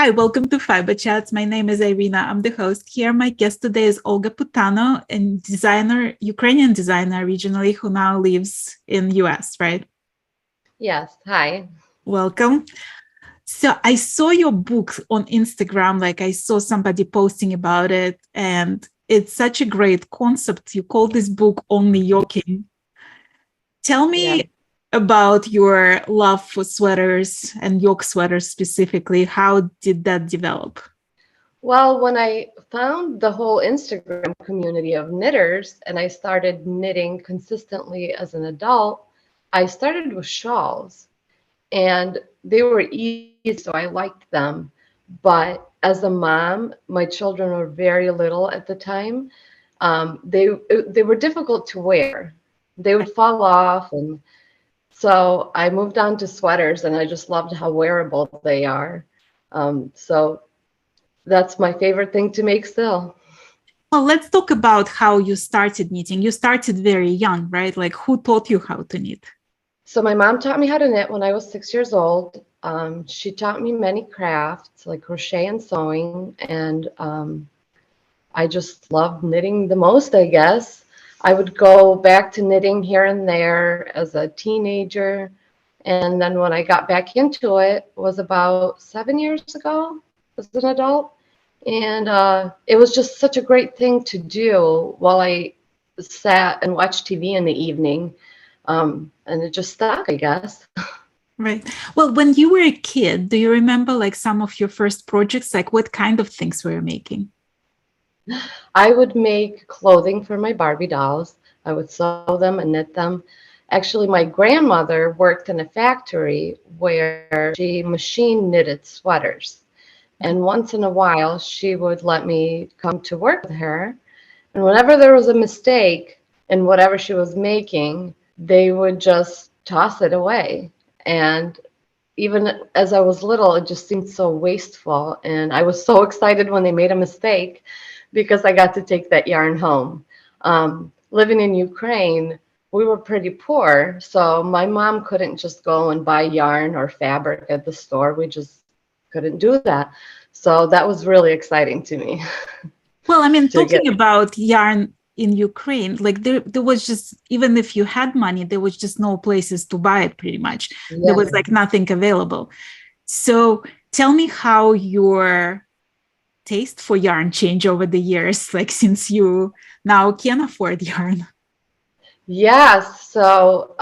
Hi, welcome to Fiberchats. My name is Irina. I'm the host here. My guest today is Olga Putano, a designer, Ukrainian designer originally, who now lives in US, right? Yes. Hi. Welcome. So I saw your book on Instagram, like I saw somebody posting about it, and it's such a great concept. You call this book Only Yoking. Tell Yeah. me about your love for sweaters and yoke sweaters specifically. How did that develop? Well, when I found the whole Instagram community of knitters and I started knitting consistently as an adult, I started with shawls and they were easy, so I liked them. But as a mom, my children were very little at the time. They were difficult to wear. They would fall off, and so I moved on to sweaters, and I just loved how wearable they are. So that's my favorite thing to make still. Well, let's talk about how you started knitting. You started very young, right? Like who taught you how to knit? So my mom taught me how to knit when I was 6 years old. She taught me many crafts like crochet and sewing, and I just loved knitting the most, I guess. I would go back to knitting here and there as a teenager, and then when I got back into it was about 7 years ago as an adult. And it was just such a great thing to do while I sat and watched TV in the evening. And it just stuck, I guess. Right. Well, when you were a kid, do you remember like some of your first projects? Like what kind of things were you making? I would make clothing for my Barbie dolls. I would sew them and knit them. Actually, my grandmother worked in a factory where she machine knitted sweaters. And once in a while, she would let me come to work with her. And whenever there was a mistake in whatever she was making, they would just toss it away. And even as I was little, it just seemed so wasteful. And I was so excited when they made a mistake because I got to take that yarn home. Living in Ukraine, we were pretty poor, so my mom couldn't just go and buy yarn or fabric at the store. We just couldn't do that. So that was really exciting to me Well, I mean, to get. talking about yarn in Ukraine, like there was just, even if you had money, there was just no places to buy it pretty much. There was Yeah. like nothing available. So tell me how your taste for yarn changed over the years, like since you now can afford yarn. Yes. So,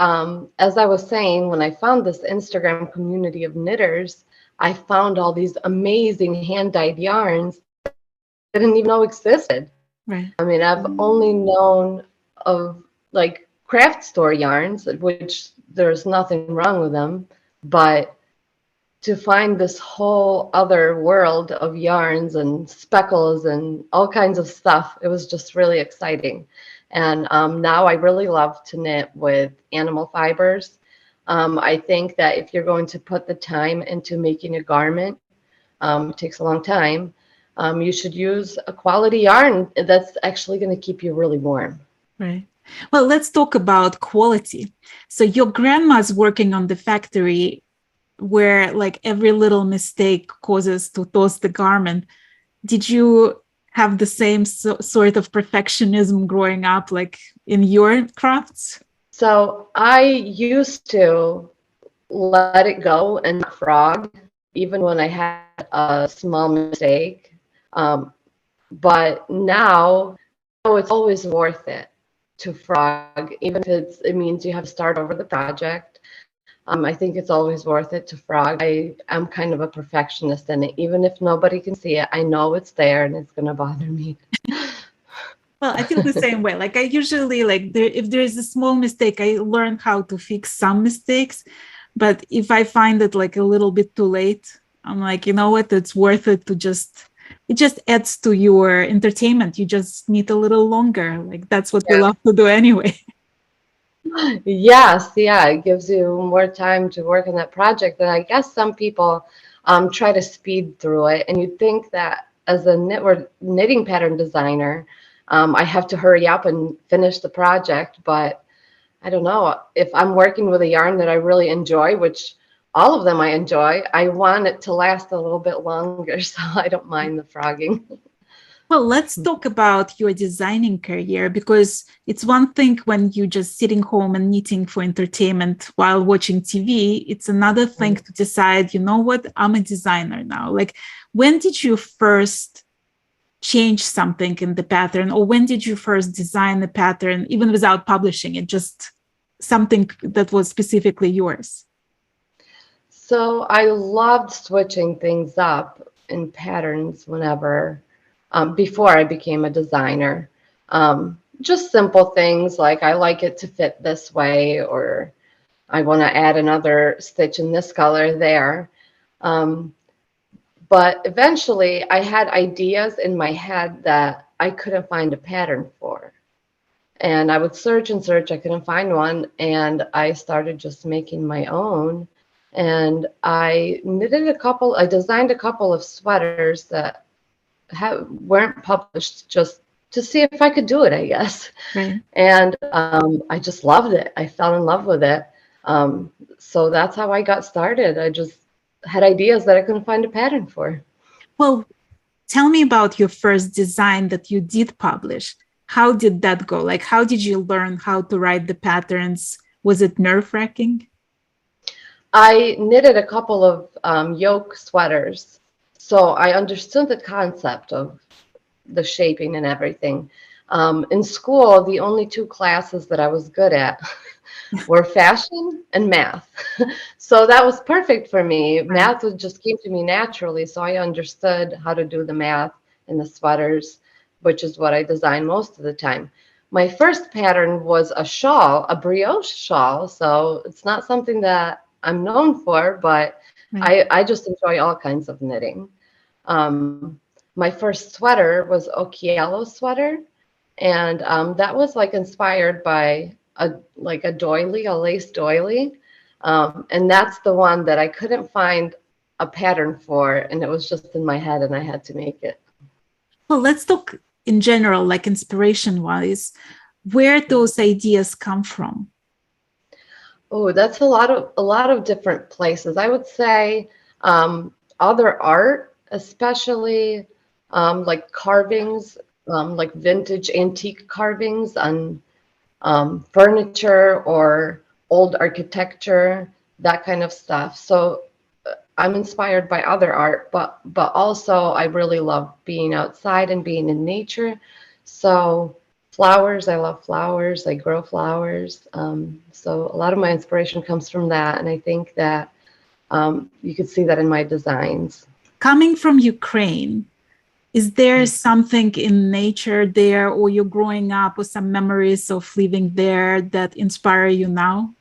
as I was saying, when I found this Instagram community of knitters, I found all these amazing hand-dyed yarns that I didn't even know existed. Right. I mean, I've only known of like craft store yarns, which there's nothing wrong with them, but to find this whole other world of yarns and speckles and all kinds of stuff, it was just really exciting. And now I really love to knit with animal fibers. I think that if you're going to put the time into making a garment, it takes a long time. You should use a quality yarn that's actually going to keep you really warm. Right. Well, let's talk about quality. So your grandma's working on the factory where like every little mistake causes to toss the garment. Did you have the same sort of perfectionism growing up, like in your crafts? So I used to let it go and not frog, even when I had a small mistake. But now it's always worth it to frog, even if it means you have to start over the project. I think it's always worth it to frog. I'm kind of a perfectionist, and even if nobody can see it, I know it's there and it's going to bother me. Well, I feel the same way. Like I usually like if there is a small mistake, I learn how to fix some mistakes. But if I find it like a little bit too late, I'm like, you know what, it's worth it to just it just adds to your entertainment. You just need a little longer. Like that's what we Yeah. love to do anyway. Yes, yeah, it gives you more time to work on that project. And I guess some people try to speed through it. And you'd think that as a knitting pattern designer, I have to hurry up and finish the project. But I don't know if I'm working with a yarn that I really enjoy, which all of them I enjoy. I want it to last a little bit longer, so I don't mind the frogging. Well, let's talk about your designing career, because it's one thing when you're just sitting home and knitting for entertainment while watching TV. It's another thing to decide, you know what, I'm a designer now. Like, when did you first change something in the pattern, or when did you first design the pattern, even without publishing it, just something that was specifically yours? So I loved switching things up in patterns whenever, before I became a designer. Just simple things like I like it to fit this way, or I want to add another stitch in this color there. Um, but eventually I had ideas in my head that I couldn't find a pattern for. And I would search and search, I couldn't find one, and I started just making my own. And I designed a couple of sweaters that weren't published, just to see if I could do it, I guess. Right. And I just loved it. I fell in love with it. So that's how I got started. I just had ideas that I couldn't find a pattern for. Well, tell me about your first design that you did publish. How did that go? Like, how did you learn how to write the patterns? Was it nerve-wracking? I knitted a couple of yoke sweaters, so I understood the concept of the shaping and everything. In school, the only two classes that I was good at were fashion and math. So that was perfect for me. Math just came to me naturally, so I understood how to do the math in the sweaters, which is what I design most of the time. My first pattern was a shawl, a brioche shawl, so it's not something that I'm known for, but Right. I just enjoy all kinds of knitting. My first sweater was Occhiello sweater, and that was like inspired by a doily, a lace doily, and that's the one that I couldn't find a pattern for, and it was just in my head, and I had to make it. Well, let's talk in general, like inspiration-wise, where those ideas come from. Oh, that's a lot of different places. I would say other art, especially like carvings, like vintage antique carvings on furniture or old architecture, that kind of stuff. So I'm inspired by other art, but also I really love being outside and being in nature. So flowers, I love flowers. I grow flowers. So a lot of my inspiration comes from that, and I think that you could see that in my designs. Coming from Ukraine, is there something in nature there, or you're growing up, or some memories of living there that inspire you now?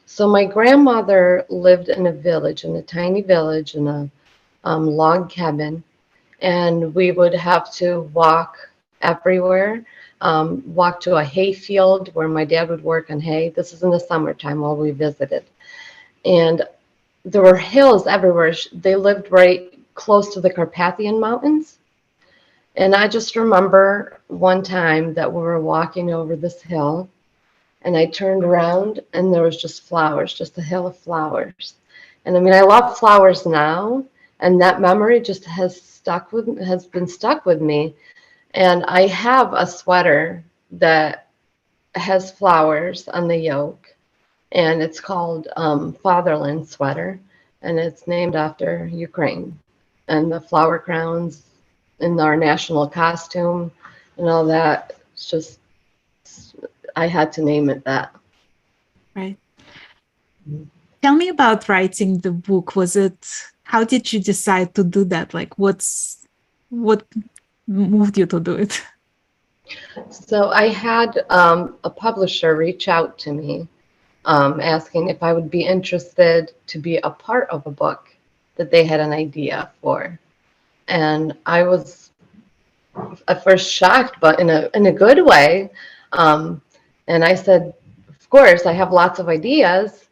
So my grandmother lived in a village, in a tiny village, in a log cabin, and we would have to walk everywhere, walk to a hay field where my dad would work on hay. This is in the summertime while we visited. And there were hills everywhere. They lived right close to the Carpathian Mountains. And I just remember one time that we were walking over this hill, and I turned around and there was just flowers, just a hill of flowers. And I mean, I love flowers now, and that memory just has been stuck with me. And I have a sweater that has flowers on the yoke, and it's called Fatherland Sweater, and it's named after Ukraine and the flower crowns in our national costume and all that. It's just, I had to name it that. Right. Tell me about writing the book. How did you decide to do that? Like, what moved you to do it? So I had a publisher reach out to me, asking if I would be interested to be a part of a book that they had an idea for. And I was at first shocked, but in a good way. And I said, of course, I have lots of ideas.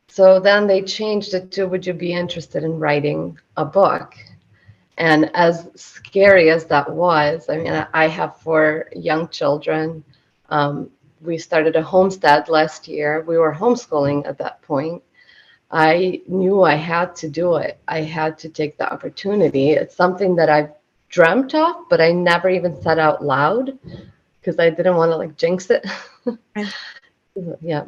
So then they changed it to, would you be interested in writing a book? And as scary as that was, I mean, I have 4 young children. we started a homestead last year. We were homeschooling at that point. I knew I had to do it. I had to take the opportunity. It's something that I've dreamt of, but I never even said out loud because I didn't want to like jinx it. Right. Yeah.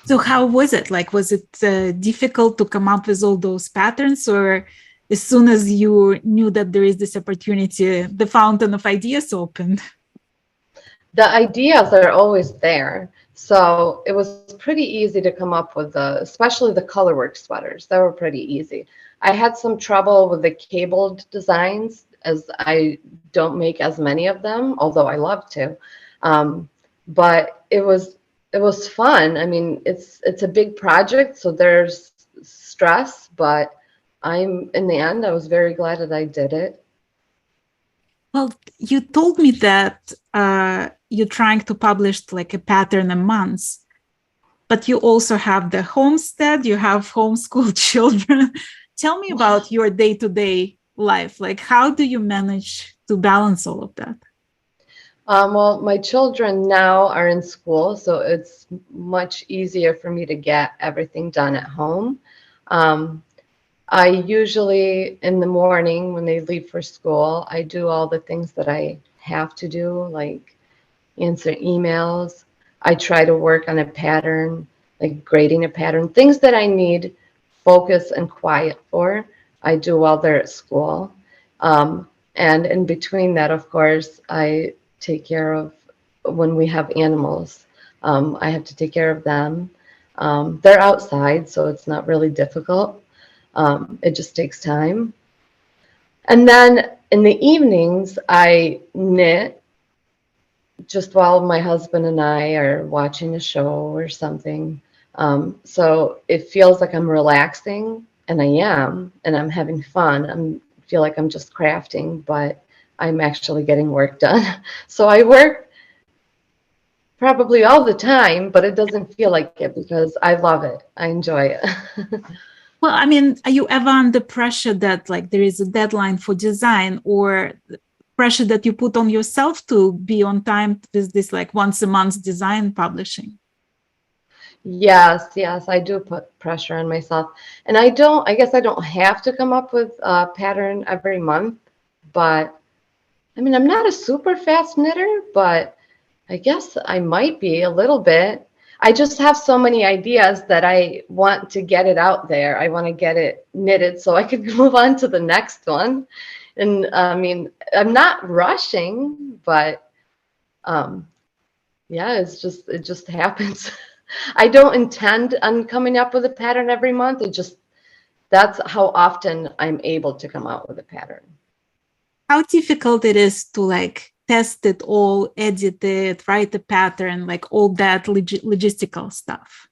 So how was it? Like, was it difficult to come up with all those patterns, or as soon as you knew that there is this opportunity, the fountain of ideas opened? The ideas are always there. So it was pretty easy to come up with especially the colorwork sweaters. They were pretty easy. I had some trouble with the cabled designs as I don't make as many of them, although I love to. But it was fun. I mean, it's a big project, so there's stress, but in the end, I was very glad that I did it. Well, you told me that you're trying to publish like a pattern a month, but you also have the homestead, you have homeschool children. Tell me about your day-to-day life. Like, how do you manage to balance all of that? Well, my children now are in school, so it's much easier for me to get everything done at home. Um, I usually, in the morning when they leave for school, I do all the things that I have to do, like answer emails. I try to work on a pattern, like grading a pattern, things that I need focus and quiet for. I do while they're at school. And in between that, of course, I take care of when we have animals. I have to take care of them. They're outside, so it's not really difficult. It just takes time. And then in the evenings, I knit just while my husband and I are watching a show or something. So it feels like I'm relaxing, and I am, and I'm having fun. I feel like I'm just crafting, but I'm actually getting work done. So I work probably all the time, but it doesn't feel like it because I love it. I enjoy it. Well, I mean, are you ever under pressure that like there is a deadline for design, or pressure that you put on yourself to be on time with this like once a month design publishing? Yes, yes, I do put pressure on myself. And I guess I don't have to come up with a pattern every month, but I mean, I'm not a super fast knitter, but I guess I might be a little bit. I just have so many ideas that I want to get it out there. I want to get it knitted so I could move on to the next one. And I mean, I'm not rushing, but um, yeah, it just happens. I don't intend on coming up with a pattern every month. That's how often I'm able to come out with a pattern. How difficult it is to like test it all, edit it, write a pattern, like all that logistical stuff?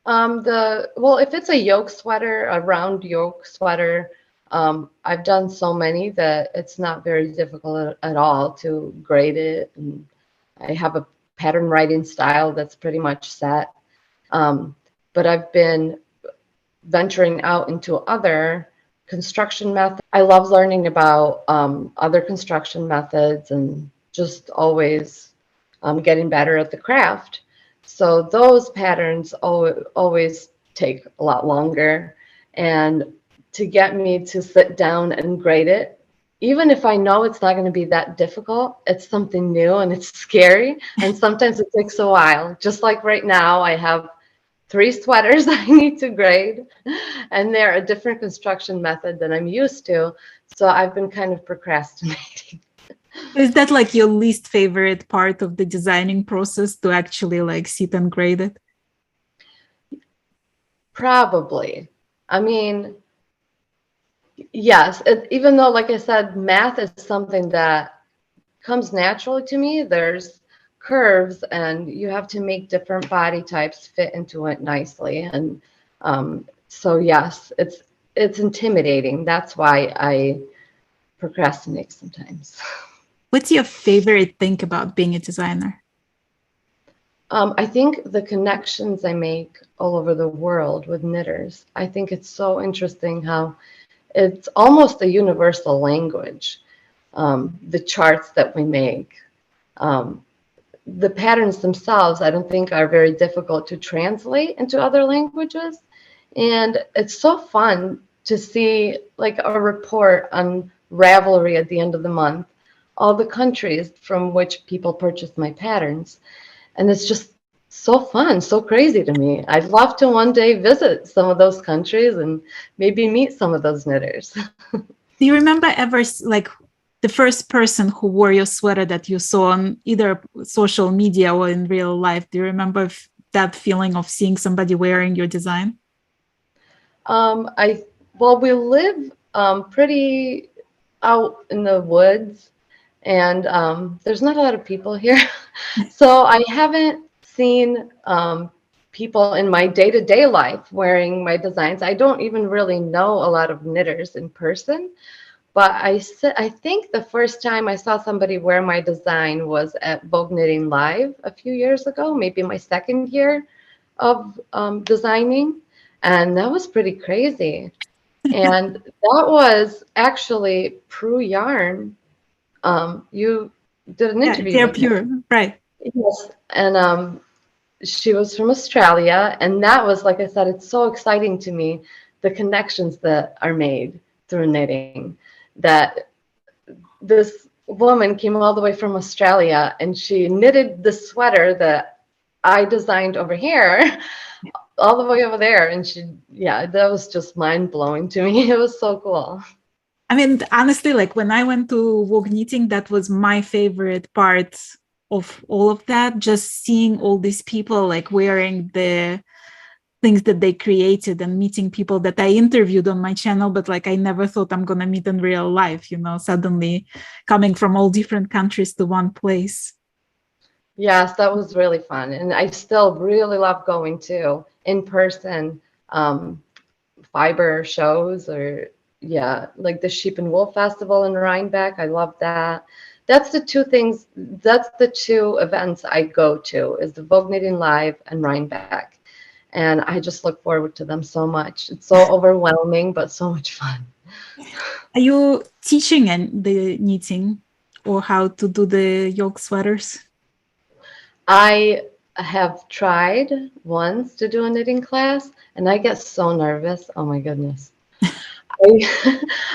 Well, if it's a yoke sweater, a round yoke sweater, I've done so many that it's not very difficult at all to grade it. And I have a pattern writing style that's pretty much set. But I've been venturing out into other construction methods. I love learning about other construction methods and just always getting better at the craft. So those patterns always take a lot longer. And to get me to sit down and grade it, even if I know it's not going to be that difficult, it's something new and it's scary. And sometimes it takes a while. Just like right now, I have 3 sweaters I need to grade, and they're a different construction method than I'm used to. So I've been kind of procrastinating. Is that like your least favorite part of the designing process, to actually like sit and grade it? Probably. I mean, yes, even though, like I said, math is something that comes naturally to me, there's curves and you have to make different body types fit into it nicely. And so, yes, it's intimidating. That's why I procrastinate sometimes. What's your favorite thing about being a designer? I think the connections I make all over the world with knitters, I think it's so interesting how it's almost a universal language, the charts that we make. Um, the patterns themselves, I don't think are very difficult to translate into other languages. And it's so fun to see like a report on Ravelry at the end of the month, all the countries from which people purchase my patterns. And it's just so fun, so crazy to me. I'd love to one day visit some of those countries and maybe meet some of those knitters. Do you remember ever like the first person who wore your sweater that you saw on either social media or in real life? Do you remember that feeling of seeing somebody wearing your design? Well, we live pretty out in the woods, and there's not a lot of people here. So I haven't seen people in my day-to-day life wearing my designs. I don't even really know a lot of knitters in person, but I think the first time I saw somebody wear my design was at Vogue Knitting Live a few years ago, maybe my second year of designing, and that was pretty crazy. And that was actually Prue Yarn. You did an Yeah, interview they're with her. pure, right? Yes, and she was from Australia, and that was, like I said, it's so exciting to me, the connections that are made through knitting. That this woman came all the way from Australia, and she knitted the sweater that I designed over here, all the way over there, and yeah, that was just mind blowing to me. It was so cool. I mean, honestly, like when I went to Vogue Knitting, that was my favorite part of all of that. Just seeing all these people like wearing the things that they created and meeting people that I interviewed on my channel, but like I never thought I'm gonna meet in real life, suddenly coming from all different countries to one place. Yes, that was really fun, and I still really love going to in person um, fiber shows, or yeah, like the Sheep and Wool Festival in Rhinebeck. I love that. That's the two things. That's the two events I go to, is the Vogue Knitting Live and Rhinebeck, and I just look forward to them so much. It's so overwhelming, but so much fun. Are you teaching the knitting or how to do the yoke sweaters? I have tried once to do a knitting class, and I get so nervous. Oh my goodness.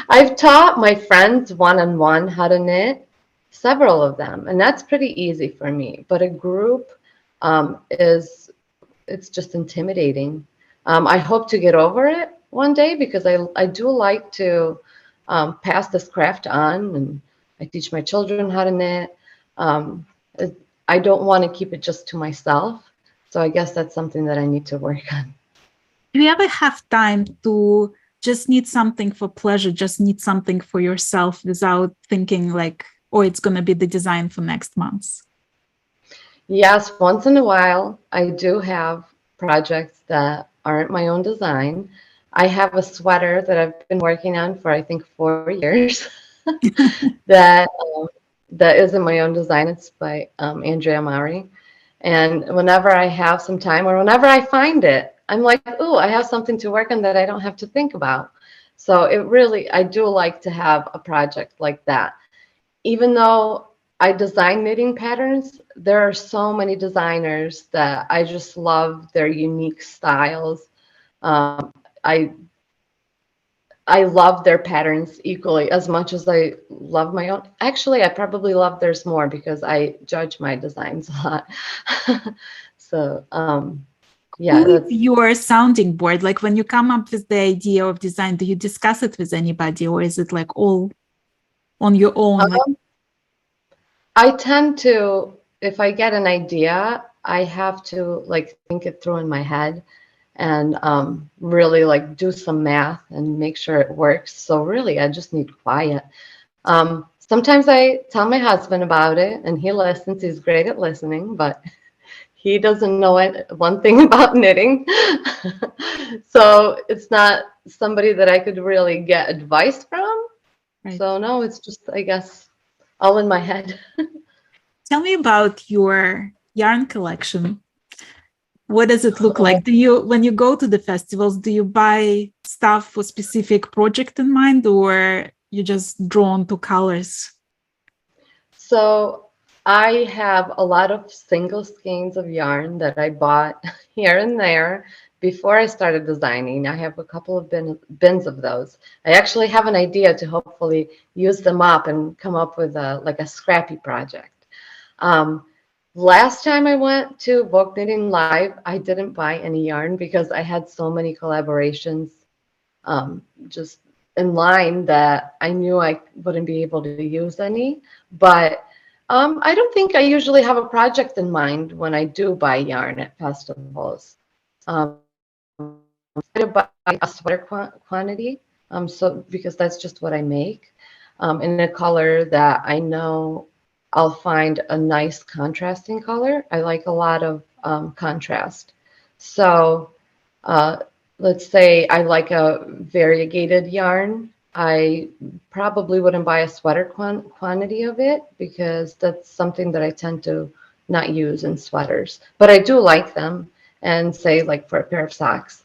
I've taught my friends one-on-one how to knit, several of them, and that's pretty easy for me. But a group it's just intimidating. I hope to get over it one day, because I do like to pass this craft on, and I teach my children how to knit. Um, I don't want to keep it just to myself, so I guess that's something that I need to work on. Do you ever have time to just need something for pleasure, just need something for yourself without thinking like, oh, it's going to be the design for next month? Yes, once in a while, I do have projects that aren't my own design. I have a sweater that I've been working on for, I think, 4 years that that isn't my own design. It's by Andrea Mari. And whenever I have some time, or whenever I find it, I'm like, oh, I have something to work on that I don't have to think about. So I do like to have a project like that. Even though I design knitting patterns, there are so many designers that I just love their unique styles. Um, I I love their patterns equally as much as I love my own. Actually, I probably love theirs more because I judge my designs a lot. So, yeah, Who is that's. your sounding board? Like when you come up with the idea of design, do you discuss it with anybody or is it like all on your own? Like, I tend to, if I get an idea, I have to like think it through in my head, and really like do some math and make sure it works. So really, I just need quiet. Sometimes I tell my husband about it, and he listens. He's great at listening, but he doesn't know one thing about knitting. So it's not somebody that I could really get advice from. right. So no, it's just, I guess, all in my head. Tell me about your yarn collection. What does it look like? When you go to the festivals, do you buy stuff for specific project in mind or you just drawn to colors? So I have a lot of single skeins of yarn that I bought here and there before I started designing. I have a couple of bins of those. I actually have an idea to hopefully use them up and come up with a like a scrappy project. Um, Last time I went to Vogue Knitting Live, I didn't buy any yarn because I had so many collaborations just in line that I knew I wouldn't be able to use any. But I don't think I usually have a project in mind when I do buy yarn at festivals. I try to buy a sweater quantity, so because that's just what I make, in a color that I know I'll find a nice contrasting color. I like a lot of contrast. So uh, let's say I like a variegated yarn. I probably wouldn't buy a sweater quantity of it because that's something that I tend to not use in sweaters. But I do like them, and say like for a pair of socks.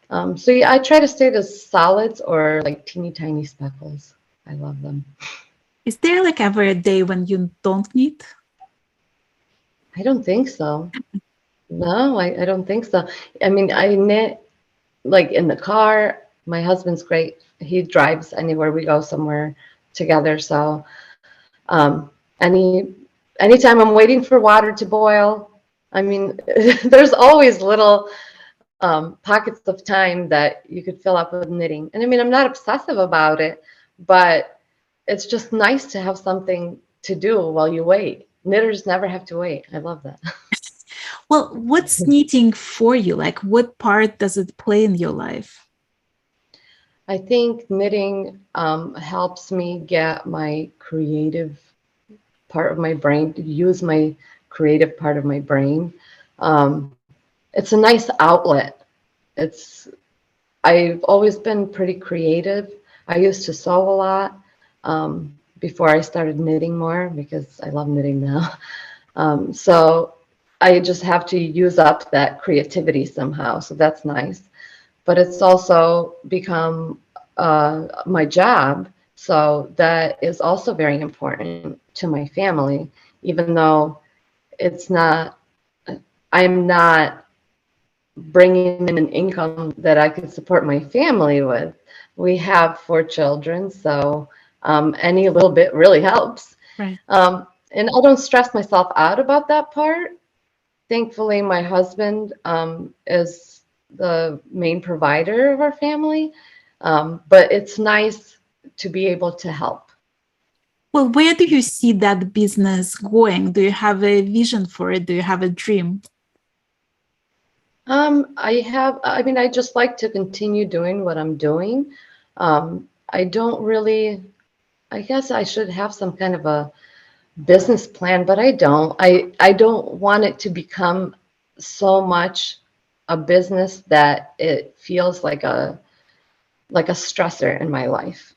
So yeah, I try to stay to solids or like teeny tiny speckles. I love them. Is there like ever a day when you don't knit? I don't think so. No, I don't think so. I mean, I knit like in the car. My husband's great. He drives anywhere we go somewhere together. So um, any anytime I'm waiting for water to boil, I mean, there's always little pockets of time that you could fill up with knitting. And I mean, I'm not obsessive about it, but it's just nice to have something to do while you wait. Knitters never have to wait. I love that. Well, what's knitting for you? Like, what part does it play in your life? I think knitting helps me get my creative part of my brain, to use my creative part of my brain. It's a nice outlet. It's I've always been pretty creative. I used to sew a lot before I started knitting more because I love knitting now. So I just have to use up that creativity somehow. So that's nice. But it's also become my job. So that is also very important to my family, even though it's not, I'm not bringing in an income that I could support my family with. We have four children, so any little bit really helps. Right. And I don't stress myself out about that part. Thankfully, my husband is the main provider of our family, but it's nice to be able to help. Well, where do you see that business going? Do you have a vision for it? Do you have a dream? I mean, I just like to continue doing what I'm doing. I don't really, I guess I should have some kind of a business plan, but I don't. I don't want it to become so much a business that it feels like a stressor in my life.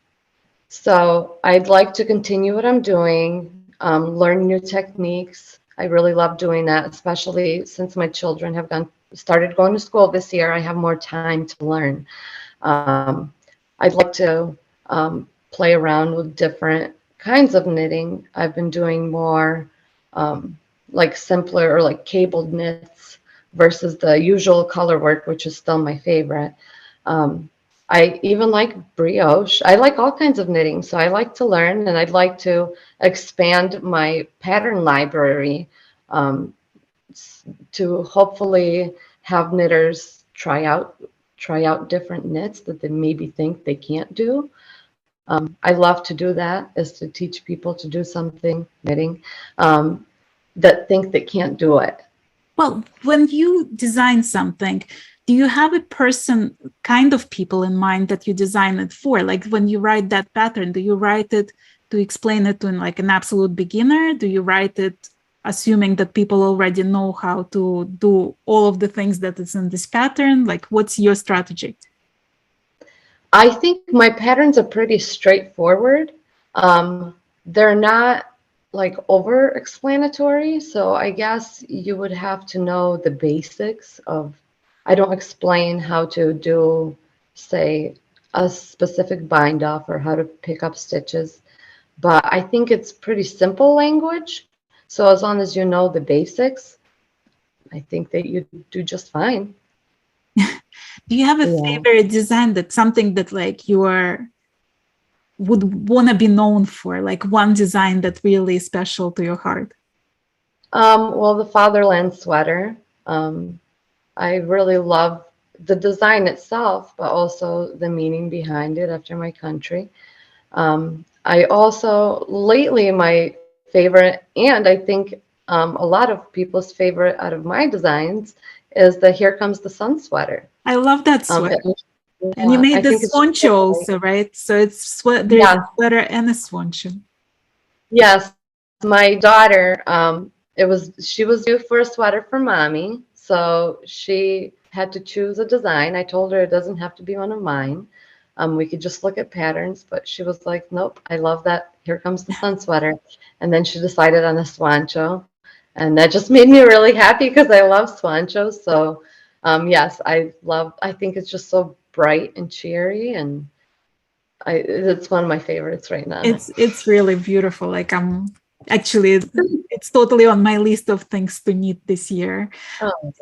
So I'd like to continue what I'm doing, learn new techniques. I really love doing that, especially since my children have started going to school this year. I have more time to learn. Um, I'd like to play around with different kinds of knitting. I've been doing more like simpler or like cabled knits versus the usual color work, which is still my favorite. Um, I even like brioche. I like all kinds of knitting, so I like to learn, and I'd like to expand my pattern library um, to hopefully have knitters try out different knits that they maybe think they can't do. I love to do that, is to teach people to do something knitting that think they can't do it. Well, when you design something, do you have a person, kind of people in mind that you design it for? Like when you write that pattern, do you write it to explain it to like an absolute beginner? Do you write it assuming that people already know how to do all of the things that is in this pattern? Like, what's your strategy? I think my patterns are pretty straightforward. They're not like over explanatory, so I guess you would have to know the basics of. I don't explain how to do, say, a specific bind off or how to pick up stitches, but I think it's pretty simple language. So as long as you know the basics, I think that you do just fine. Do you have a Yeah. favorite design, that's something that like you are would want to be known for, like one design that really is special to your heart? Well, the fatherland sweater. Um, I really love the design itself, but also the meaning behind it after my country. I also, lately, my favorite, and I think a lot of people's favorite out of my designs is the Here Comes the Sun sweater. I love that It, sweater. And you yeah, I made the think it's swancho really nice. also, right? So it's there's a Yeah, sweater and a swancho. yes, my daughter, she was due for a sweater for mommy, so she had to choose a design. I told her it doesn't have to be one of mine. We could just look at patterns, but she was like, nope, I love that. Here comes the sun sweater. And then she decided on a swancho. And that just made me really happy because I love swanchos. So, yes, I think it's just so bright and cheery, and it's one of my favorites right now. It's really beautiful. Like I'm actually it's totally on my list of things to knit this year. Oh,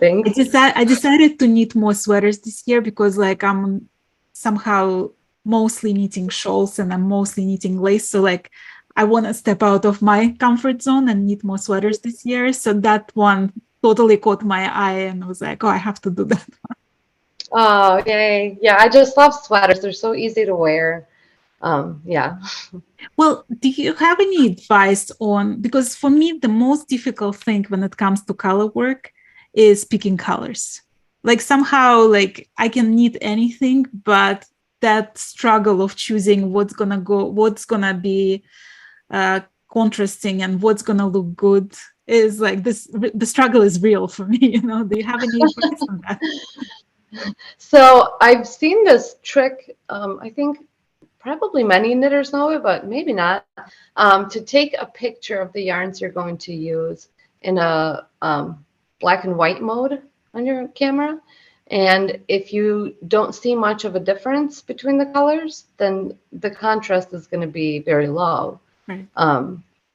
thanks. I decided to knit more sweaters this year because like I'm somehow mostly knitting shawls and I'm mostly knitting lace. So like I want to step out of my comfort zone and knit more sweaters this year. So that one totally caught my eye and I was like, oh, I have to do that. Oh, yay. Yeah, I just love sweaters. They're so easy to wear. Yeah. Well, do you have any advice on, because for me, the most difficult thing when it comes to color work is picking colors. Like somehow, like I can knit anything, but that struggle of choosing what's gonna be uh, contrasting and what's gonna look good is like this. The struggle is real for me. You know, do you have any advice on that? So I've seen this trick. I think probably many knitters know it, but maybe not. To take a picture of the yarns you're going to use in a black and white mode on your camera. And if you don't see much of a difference between the colors, then the contrast is going to be very low. Right.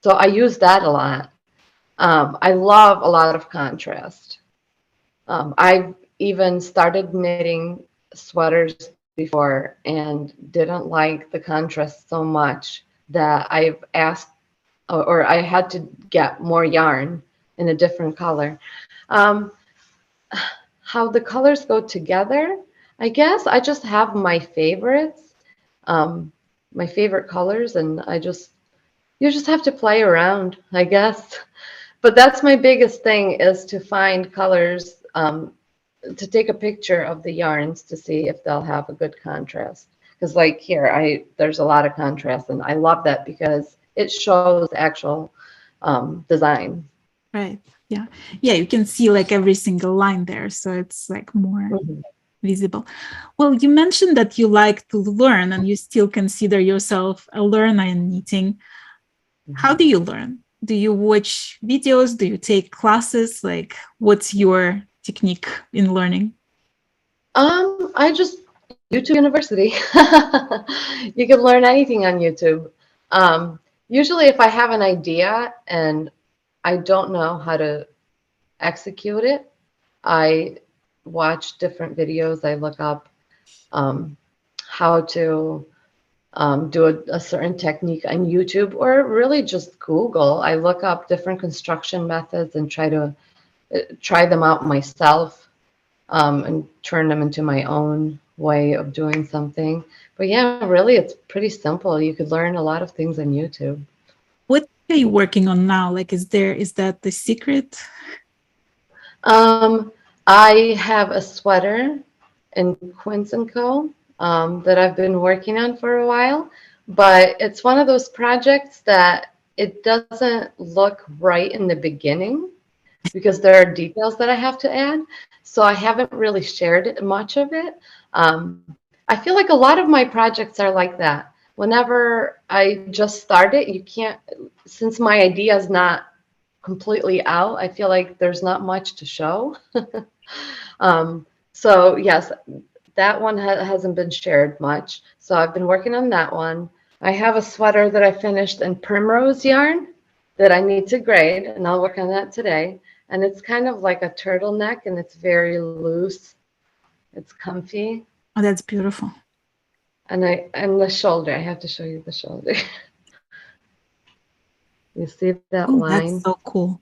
So I use that a lot. I love a lot of contrast. I've even started knitting sweaters before and didn't like the contrast so much that I've asked or I had to get more yarn in a different color. Um, how the colors go together, I guess I just have my favorites, um, my favorite colors, and you just have to play around, I guess. But that's my biggest thing is to find colors, to take a picture of the yarns to see if they'll have a good contrast. Because like here, there's a lot of contrast, and I love that because it shows actual design. Right. Yeah. Yeah. You can see like every single line there. So it's like more Mhm. visible. Well, you mentioned that you like to learn and you still consider yourself a learner in knitting. How do you learn? Do you watch videos? Do you take classes? Like, what's your technique in learning? I just YouTube University. You can learn anything on YouTube. Usually, if I have an idea and I don't know how to execute it, I watch different videos. I look up um, how to do a certain technique on YouTube or really just Google. I look up different construction methods and try them out myself, and turn them into my own way of doing something. But yeah, really, it's pretty simple. You could learn a lot of things on YouTube. What are you working on now? Like, is that the secret? Um, I have a sweater in Quince and Co. That I've been working on for a while, but it's one of those projects that it doesn't look right in the beginning because there are details that I have to add. So I haven't really shared much of it. I feel like a lot of my projects are like that. Whenever I just start it, you can't, since my idea is not completely out, I feel like there's not much to show. So yes, that one hasn't been shared much. So I've been working on that one. I have a sweater that I finished in primrose yarn. that I need to grade, and I'll work on that today. And it's kind of like a turtleneck, and it's very loose. It's comfy. Oh, that's beautiful. And the shoulder, I have to show you the shoulder. You see that Oh, line? that's so cool.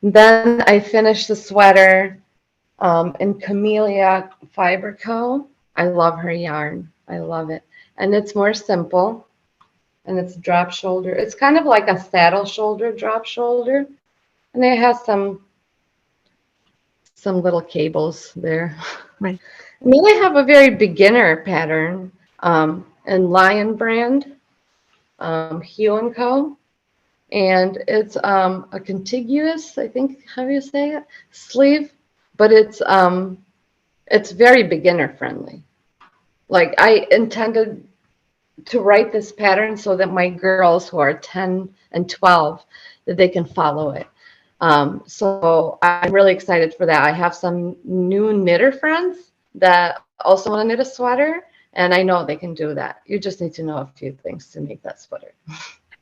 Then I finished the sweater in Camellia Fiber Co. I love her yarn. I love it. And it's more simple, and it's drop shoulder. It's kind of like a saddle shoulder, drop shoulder. And it has some little cables there. Right. And then I have a very beginner pattern in Lion brand, Hue and Co. And it's a contiguous, I think, how do you say it, sleeve, but it's very beginner friendly. Like I intended to write this pattern so that my girls who are 10 and 12, that they can follow it. So I'm really excited for that. I have some new knitter friends that also want to knit a sweater, and I know they can do that. You just need to know a few things to make that sweater.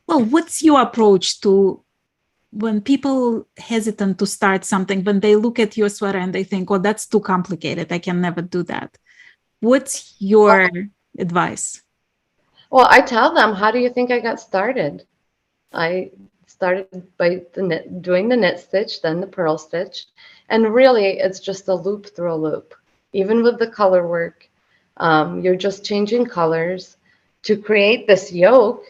Well, what's your approach to when people hesitant to start something, when they look at your sweater and they think, oh, that's too complicated, I can never do that. What's your advice? Well, I tell them, how do you think I got started? I started by doing the knit stitch, then the purl stitch. And really, it's just a loop through a loop. Even with the color work, you're just changing colors. To create this yoke,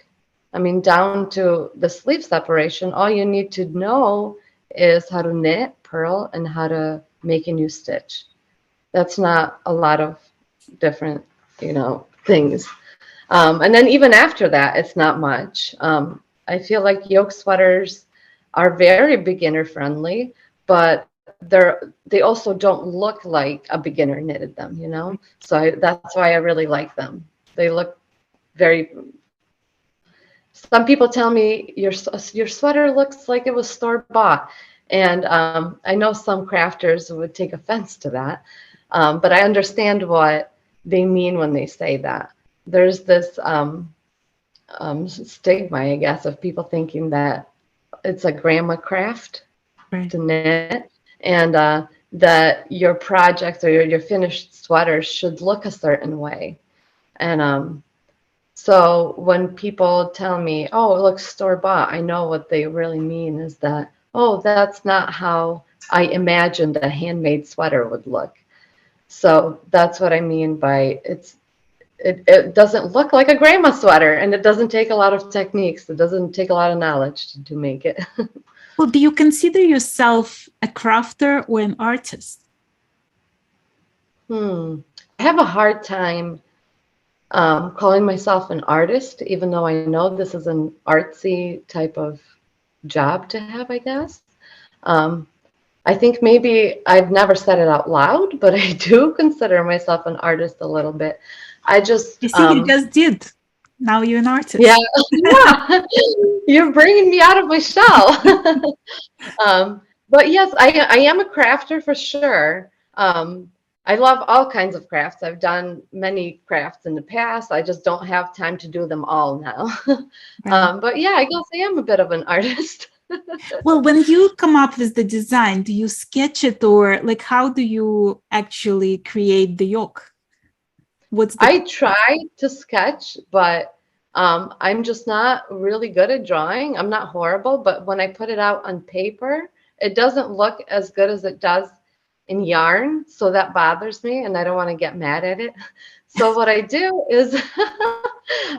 I mean, down to the sleeve separation, all you need to know is how to knit, purl, and how to make a new stitch. That's not a lot of different, things. And then even after that, it's not much. I feel like yoke sweaters are very beginner friendly, but they also don't look like a beginner knitted them, So that's why I really like them. They look very. Some people tell me your sweater looks like it was store bought, and I know some crafters would take offense to that, but I understand what they mean when they say that. There's this stigma, I guess, of people thinking that it's a grandma craft to knit, and that your projects or your finished sweaters should look a certain way. And so when people tell me, oh, it looks store-bought, I know what they really mean is that, oh, that's not how I imagined a handmade sweater would look. So that's what I mean by it doesn't look like a grandma sweater, and it doesn't take a lot of techniques. It doesn't take a lot of knowledge to make it. Well, do you consider yourself a crafter or an artist? I have a hard time calling myself an artist, even though I know this is an artsy type of job to have, I guess. I think maybe I've never said it out loud, but I do consider myself an artist a little bit. You see, you just did. Now you're an artist. Yeah, yeah. You're bringing me out of my shell. But yes, I am a crafter for sure. I love all kinds of crafts. I've done many crafts in the past. I just don't have time to do them all now. But yeah, I guess I am a bit of an artist. Well, when you come up with the design, do you sketch it, or like how do you actually create the yoke? I try to sketch, but I'm just not really good at drawing. I'm not horrible, but when I put it out on paper, it doesn't look as good as it does in yarn. So that bothers me, and I don't want to get mad at it. So what I do is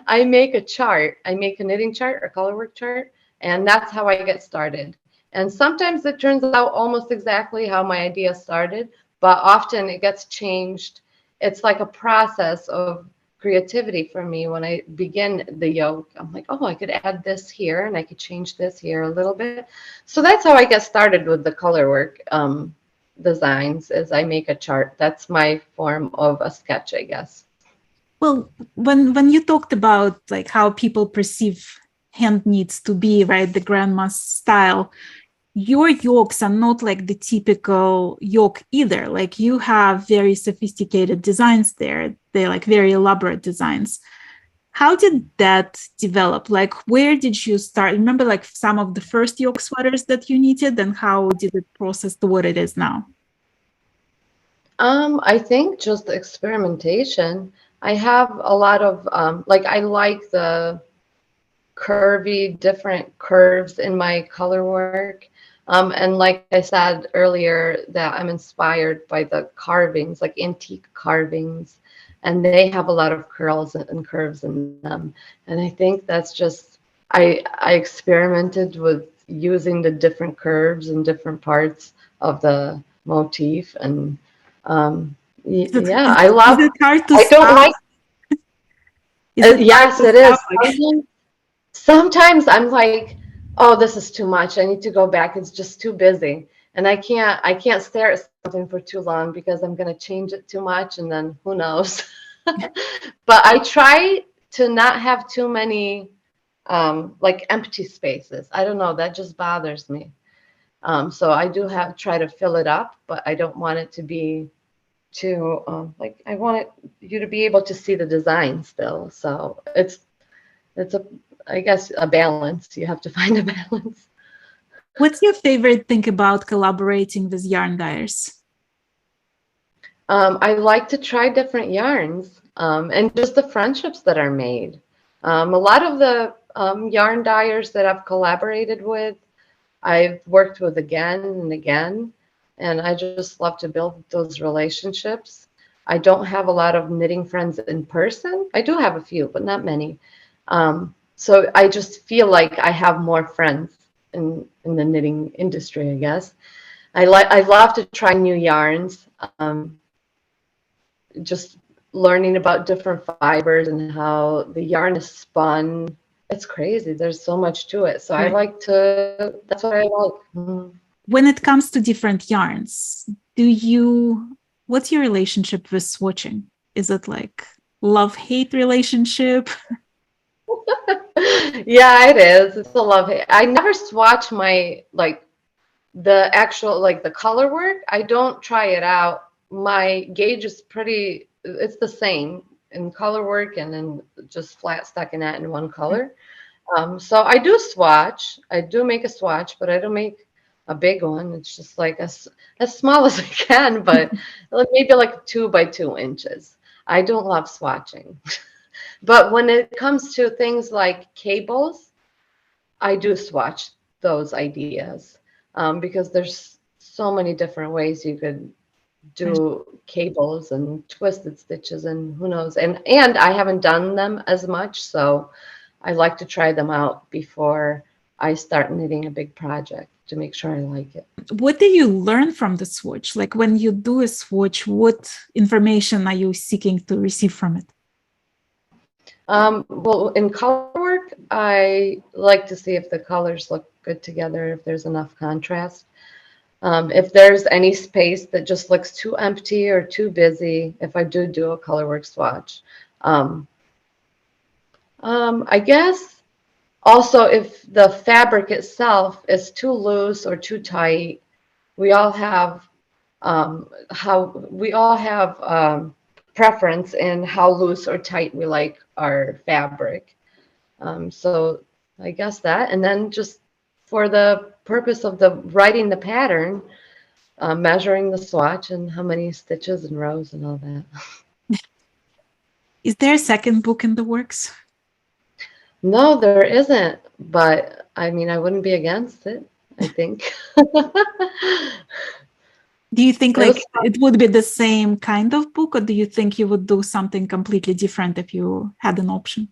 I make a chart. I make a knitting chart or colorwork chart, and that's how I get started. And sometimes it turns out almost exactly how my idea started, but often it gets changed. It's like a process of creativity for me. When I begin the yoke, I'm like, oh, I could add this here, and I could change this here a little bit. So that's how I get started with the colorwork designs, is I make a chart. That's my form of a sketch, I guess. Well, when you talked about like how people perceive hand knits to be, right, the grandma's style, your yokes are not like the typical yoke either. Like you have very sophisticated designs there. They're like very elaborate designs. How did that develop? Like, where did you start? Remember, like some of the first yoke sweaters that you knitted, and how did it process to what it is now? I think just experimentation. I have a lot of like I like the curvy, different curves in my color work. And like I said earlier, that I'm inspired by the carvings, like antique carvings, and they have a lot of curls and curves in them. And I think that's just I experimented with using the different curves and different parts of the motif, and yeah, Is I love. it hard to I don't stop? like. Is it hard Yes, to it stop? is. Like, Sometimes I'm like, oh, this is too much. I need to go back. It's just too busy. And I can't stare at something for too long because I'm going to change it too much and then who knows. But I try to not have too many like empty spaces. I don't know, that just bothers me. So I do have try to fill it up, but I don't want it to be too like I want you to be able to see the design still. So it's a I guess a balance. You have to find a balance. what's your favorite thing about collaborating with yarn dyers? I like to try different yarns and just the friendships that are made. A lot of the yarn dyers that I've collaborated with, I've worked with again and again, and I just love to build those relationships. I don't have a lot of knitting friends in person. I do have a few, but not many. So I just feel like I have more friends in the knitting industry, I guess. I love to try new yarns. Just learning about different fibers and how the yarn is spun. It's crazy. There's so much to it. So I Right. like to, that's what I like. When it comes to different yarns, what's your relationship with swatching? Is it like love-hate relationship? Yeah, it is. It's a love hate. I never swatch my, like, the actual, like, the color work. I don't try it out. My gauge is pretty, it's the same in color work and in just flat stockinette in one color. So I do swatch. I do make a swatch, but I don't make a big one. It's just like as small as I can, but like maybe like 2 by 2 inches. I don't love swatching. But when it comes to things like cables, I do swatch those ideas because there's so many different ways you could do cables and twisted stitches and who knows. And I haven't done them as much, so I like to try them out before I start knitting a big project to make sure I like it. What do you learn from the swatch? Like when you do a swatch, what information are you seeking to receive from it? Well, in color work, I like to see if the colors look good together, if there's enough contrast. If there's any space that just looks too empty or too busy, if I do a color work swatch. Um, I guess also if the fabric itself is too loose or too tight, we all have preference in how loose or tight we like our fabric. So I guess that, and then just for the purpose of the writing the pattern, measuring the swatch and how many stitches and rows and all that. Is there a second book in the works? No, there isn't, but I mean, I wouldn't be against it, I think. Do you think It like was, it would be the same kind of book, or do you think you would do something completely different if you had an option?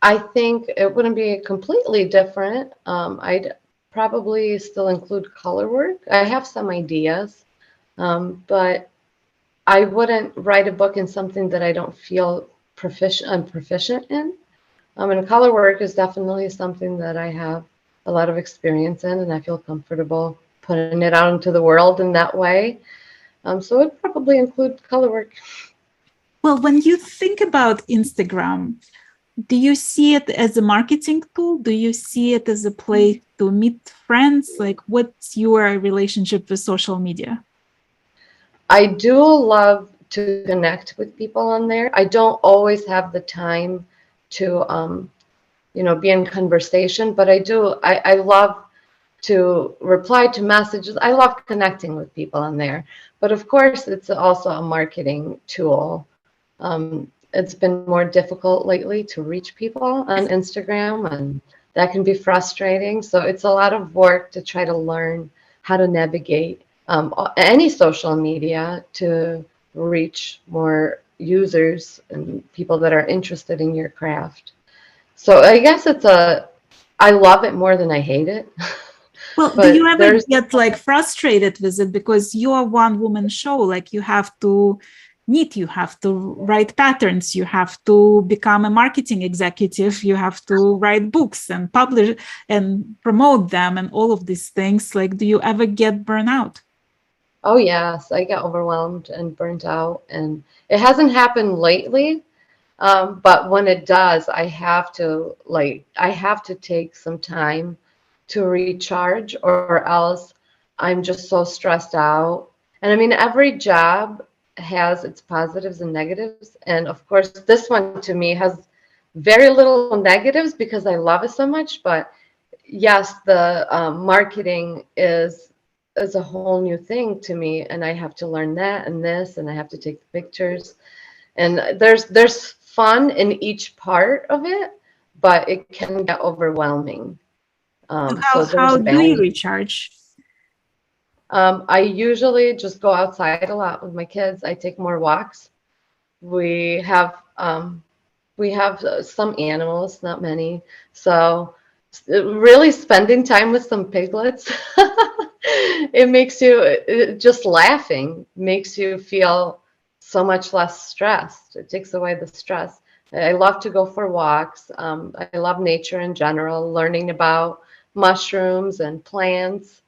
I think it wouldn't be completely different. I'd probably still include color work. I have some ideas, but I wouldn't write a book in something that I don't feel I'm proficient in. And color work is definitely something that I have a lot of experience in, and I feel comfortable putting it out into the world in that way. So it probably include color work. Well, when you think about Instagram, do you see it as a marketing tool? Do you see it as a place to meet friends? Like, what's your relationship with social media? I do love to connect with people on there. I don't always have the time to, be in conversation, but I love to reply to messages. I love connecting with people on there. But of course, it's also a marketing tool. It's been more difficult lately to reach people on Instagram, and that can be frustrating. So it's a lot of work to try to learn how to navigate any social media to reach more users and people that are interested in your craft. So I guess I love it more than I hate it. Well, do you But ever get like frustrated with it because you are one woman show? Like you have to knit, you have to write patterns, you have to become a marketing executive, you have to write books and publish and promote them and all of these things. Like, do you ever get burnout? Oh yes, I get overwhelmed and burnt out, and it hasn't happened lately. But when it does, I have to take some time to recharge, or else I'm just so stressed out. And I mean, every job has its positives and negatives. And of course, this one to me has very little negatives because I love it so much. But yes, the marketing is a whole new thing to me, and I have to learn that and this, and I have to take pictures. And there's fun in each part of it, but it can get overwhelming. So So there's how a do you balance. recharge? I usually just go outside a lot with my kids. I take more walks. We have some animals, not many. So really spending time with some piglets, it makes just laughing makes you feel so much less stressed. It takes away the stress. I love to go for walks. I love nature in general, learning about mushrooms and plants,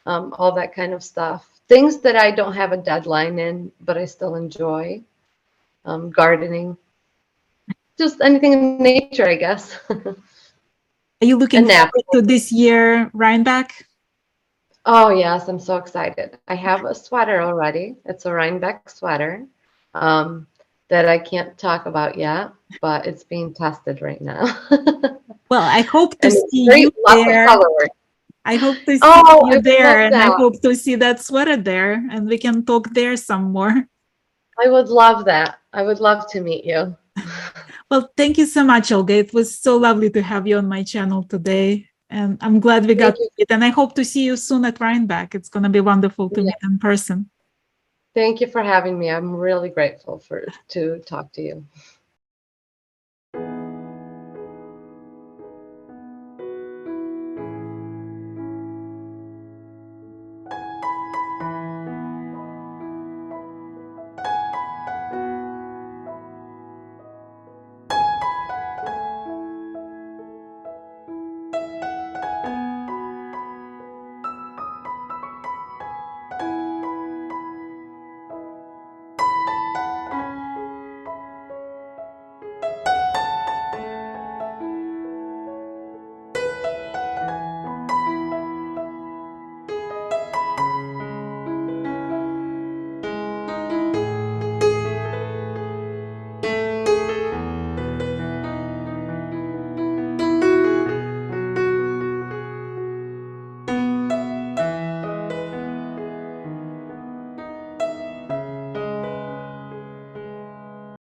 all that kind of stuff. Things that I don't have a deadline in, but I still enjoy. Gardening, just anything in nature, I guess. Are you And looking nap. forward to this year Rhinebeck? Oh, yes, I'm so excited. I have a sweater already. It's a Rhinebeck sweater um, that I can't talk about yet, but it's being tested right now. Well, I hope to And it's see great, you lots of there. color work. I hope to see Oh, I you would there, love and I that. hope to see that sweater there, and we can talk there some more. I would love that. I would love to meet you. Well, thank you so much, Olga. It was so lovely to have you on my channel today. And I'm glad we got Thank to you. meet. And I hope to see you soon at Rhinebeck. It's going to be wonderful to Yeah, meet in person. thank you for having me. I'm really grateful to talk to you.